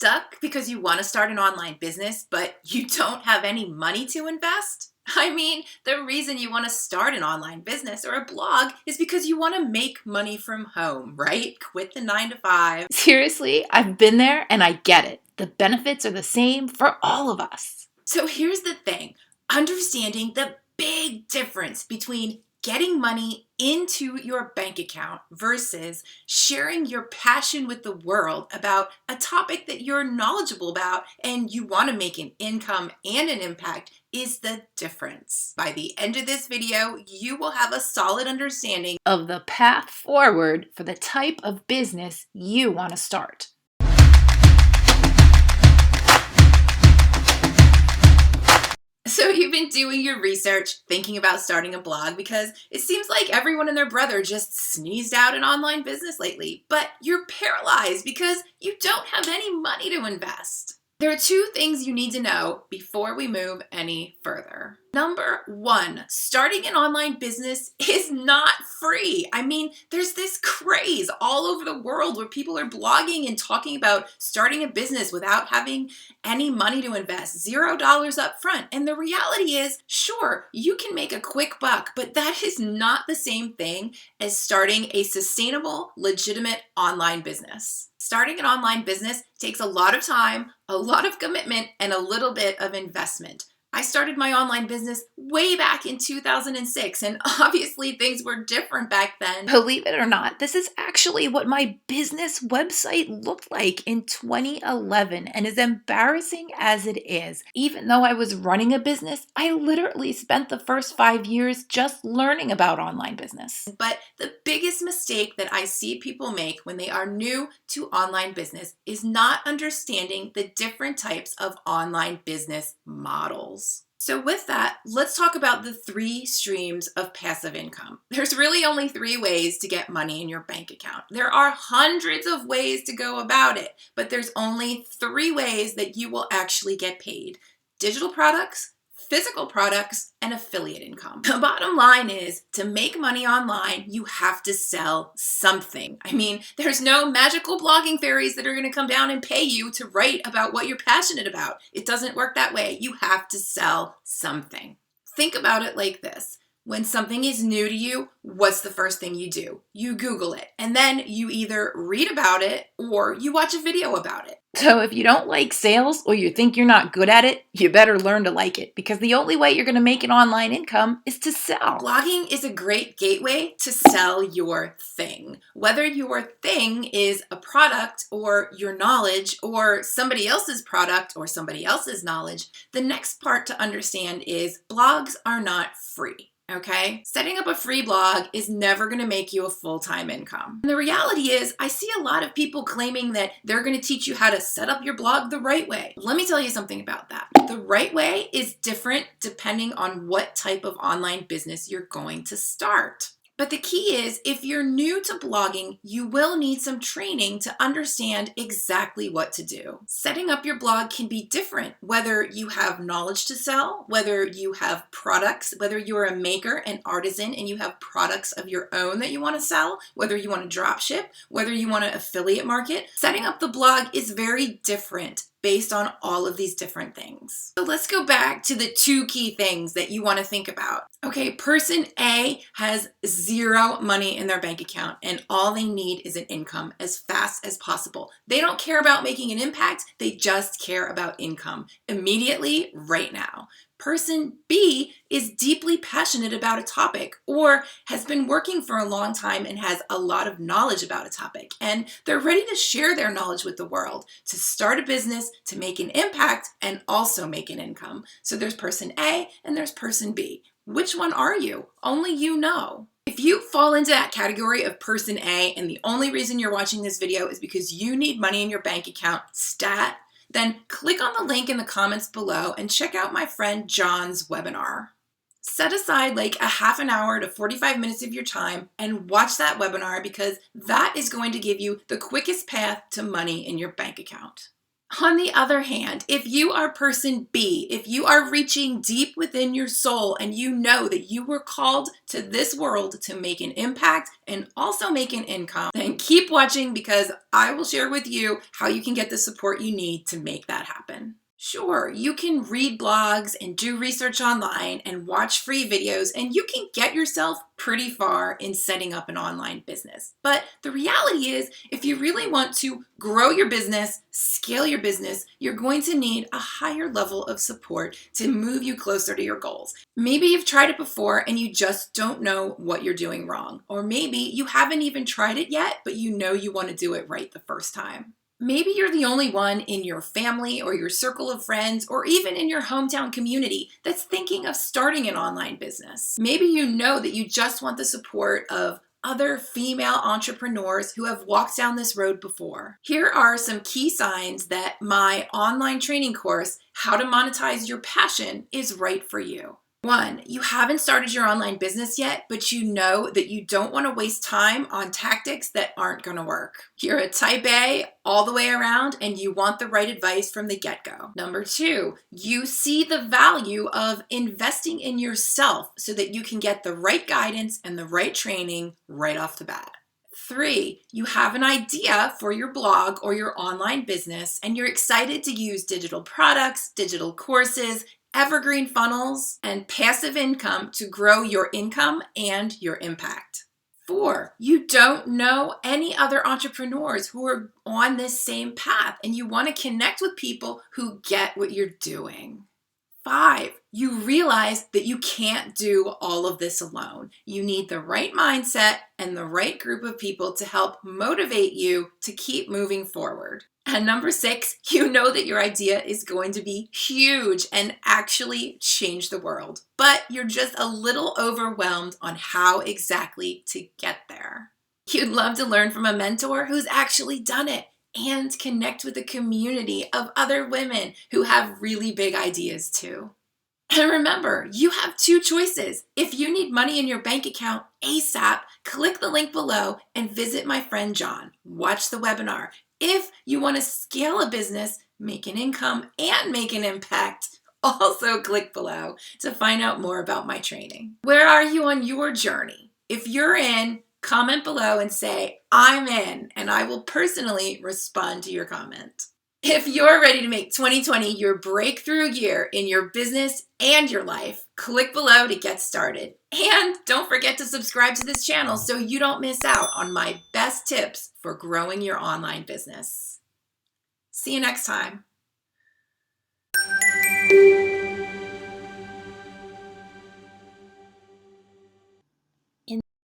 Stuck because you want to start an online business, but you don't have any money to invest? I mean, the reason you want to start an online business or a blog is because you want to make money from home, right? Quit the 9 to 5. Seriously, I've been there and I get it. The benefits are the same for all of us. So here's the thing, understanding the big difference between getting money into your bank account versus sharing your passion with the world about a topic that you're knowledgeable about and you want to make an income and an impact is the difference. By the end of this video, you will have a solid understanding Of the path forward for the type of business you want to start. So you've been doing your research, thinking about starting a blog because it seems like everyone and their brother just sneezed out an online business lately, but you're paralyzed because you don't have any money to invest. There are two things you need to know before we move any further. Number one, starting an online business is not free. I mean, there's this craze all over the world where people are blogging and talking about starting a business without having any money to invest, $0 up front. And the reality is, sure, you can make a quick buck, but that is not the same thing as starting a sustainable, legitimate online business. Starting an online business takes a lot of time, a lot of commitment, and a little bit of investment. I started my online business way back in 2006, and obviously things were different back then. Believe it or not, this is actually what my business website looked like in 2011, and as embarrassing as it is, even though I was running a business, I literally spent the first 5 years just learning about online business. But the biggest mistake that I see people make when they are new to online business is not understanding the different types of online business models. So with that, let's talk about the 3 streams of passive income. There's really only 3 ways to get money in your bank account. There are hundreds of ways to go about it, but there's only 3 ways that you will actually get paid: digital products, physical products, and affiliate income. The bottom line is, to make money online, you have to sell something. I mean, there's no magical blogging fairies that are going to come down and pay you to write about what you're passionate about. It doesn't work that way. You have to sell something. Think about it like this. When something is new to you, what's the first thing you do? You Google it, and then you either read about it or you watch a video about it. So if you don't like sales or you think you're not good at it, you better learn to like it, because the only way you're going to make an online income is to sell. Blogging is a great gateway to sell your thing. Whether your thing is a product or your knowledge or somebody else's product or somebody else's knowledge, the next part to understand is blogs are not free. Okay? Setting up a free blog is never going to make you a full-time income. And the reality is, I see a lot of people claiming that they're going to teach you how to set up your blog the right way. Let me tell you something about that. The right way is different depending on what type of online business you're going to start. But the key is, if you're new to blogging, you will need some training to understand exactly what to do. Setting up your blog can be different, whether you have knowledge to sell, whether you have products, whether you're a maker, an artisan, and you have products of your own that you want to sell, whether you want to drop ship, whether you want to affiliate market. Setting up the blog is very different based on all of these different things. So let's go back to the 2 key things that you want to think about. Okay, person A has 0 money in their bank account and all they need is an income as fast as possible. They don't care about making an impact, they just care about income immediately, right now. Person B is deeply passionate about a topic or has been working for a long time and has a lot of knowledge about a topic, and they're ready to share their knowledge with the world, to start a business, to make an impact, and also make an income. So there's person A and there's person B. Which one are you? Only you know. If you fall into that category of person A and the only reason you're watching this video is because you need money in your bank account, stat, then click on the link in the comments below and check out my friend John's webinar. Set aside like a half an hour to 45 minutes of your time and watch that webinar, because that is going to give you the quickest path to money in your bank account. On the other hand, if you are person B, if you are reaching deep within your soul and you know that you were called to this world to make an impact and also make an income, then keep watching because I will share with you how you can get the support you need to make that happen. Sure, you can read blogs and do research online and watch free videos, and you can get yourself pretty far in setting up an online business. But the reality is, if you really want to grow your business, scale your business, you're going to need a higher level of support to move you closer to your goals. Maybe you've tried it before and you just don't know what you're doing wrong. Or maybe you haven't even tried it yet, but you know you want to do it right the first time. Maybe you're the only one in your family or your circle of friends or even in your hometown community that's thinking of starting an online business. Maybe you know that you just want the support of other female entrepreneurs who have walked down this road before. Here are some key signs that my online training course, How to Monetize Your Passion, is right for you. 1, you haven't started your online business yet, but you know that you don't want to waste time on tactics that aren't going to work. You're a type A all the way around and you want the right advice from the get-go. Number 2, you see the value of investing in yourself so that you can get the right guidance and the right training right off the bat. 3, you have an idea for your blog or your online business and you're excited to use digital products, digital courses, evergreen funnels, and passive income to grow your income and your impact. 4, you don't know any other entrepreneurs who are on this same path and you want to connect with people who get what you're doing. 5, you realize that you can't do all of this alone. You need the right mindset and the right group of people to help motivate you to keep moving forward. And number 6, you know that your idea is going to be huge and actually change the world, but you're just a little overwhelmed on how exactly to get there. You'd love to learn from a mentor who's actually done it and connect with a community of other women who have really big ideas too. And remember, you have 2 choices. If you need money in your bank account ASAP, click the link below and visit my friend John. Watch the webinar. If you want to scale a business, make an income, and make an impact, also click below to find out more about my training. Where are you on your journey? If you're in, comment below and say, I'm in, and I will personally respond to your comment. If you're ready to make 2020 your breakthrough year in your business and your life, click below to get started. And don't forget to subscribe to this channel so you don't miss out on my best tips for growing your online business. See you next time.